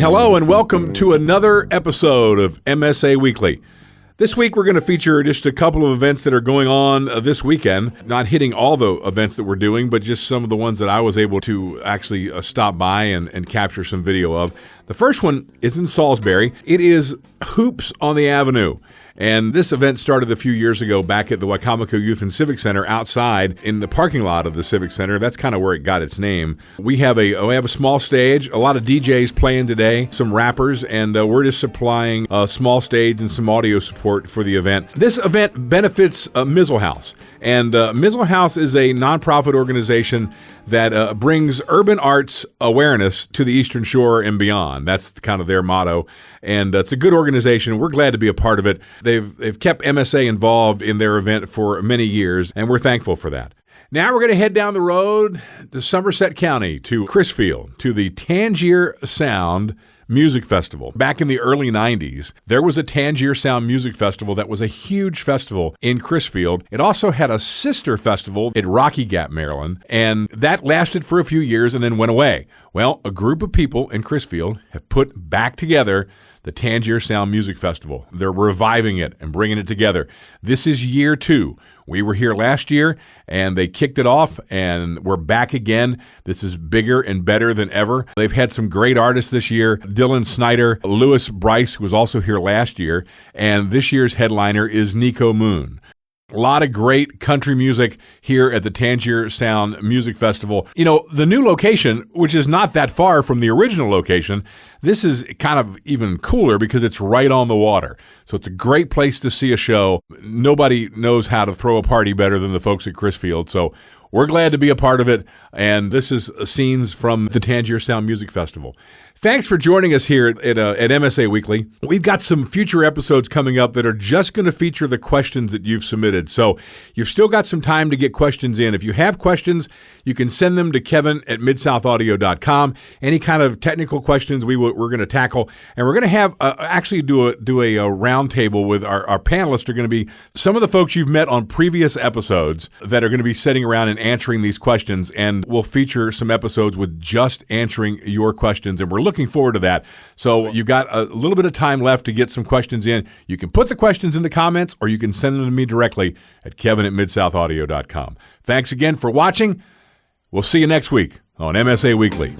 Hello and welcome to another episode of MSA Weekly. This week we're going to feature just a couple of events that are going on this weekend. Not hitting all the events that we're doing, but just some of the ones that I was able to actually stop by and capture some video of. The first one is in Salisbury. It is Hoops on the Avenue. And this event started a few years ago back at the Wicomico Youth and Civic Center outside in the parking lot of the Civic Center. That's kind of where it got its name. We have a small stage, a lot of DJs playing today, some rappers, and we're just supplying a small stage and some audio support for the event. This event benefits Mizzle House. And Mizzle House is a nonprofit organization that brings urban arts awareness to the Eastern Shore and beyond. That's kind of their motto. And it's a good organization. We're glad to be a part of it. They've kept MSA involved in their event for many years, and we're thankful for that. Now we're going to head down the road to Somerset County, to Crisfield, to the Tangier Sound Music Festival. Back in the early 90s, there was a Tangier Sound Music Festival that was a huge festival in Crisfield. It also had a sister festival at Rocky Gap, Maryland, and that lasted for a few years and then went away. Well, a group of people in Crisfield have put back together the Tangier Sound Music Festival. They're reviving it and bringing it together. This is year 2. We were here last year, and they kicked it off, and we're back again. This is bigger and better than ever. They've had some great artists this year. Dylan Snyder, Lewis Bryce, who was also here last year, and this year's headliner is Nico Moon. A lot of great country music here at the Tangier Sound Music Festival. You know, the new location, which is not that far from the original location, this is kind of even cooler because it's right on the water. So it's a great place to see a show. Nobody knows how to throw a party better than the folks at Crisfield. So we're glad to be a part of it, and this is scenes from the Tangier Sound Music Festival. Thanks for joining us here at MSA Weekly. We've got some future episodes coming up that are just going to feature the questions that you've submitted. So you've still got some time to get questions in. If you have questions, you can send them to kevin@midsouthaaudio.com. Any kind of technical questions we're going to tackle. And we're going to have actually do a roundtable with our panelists are going to be some of the folks you've met on previous episodes that are going to be sitting around and answering these questions. And we'll feature some episodes with just answering your questions. And we're looking forward to that. So you've got a little bit of time left to get some questions in. You can put the questions in the comments, or you can send them to me directly at kevin@midsouthaaudio.com. Thanks again for watching. We'll see you next week on MSA Weekly.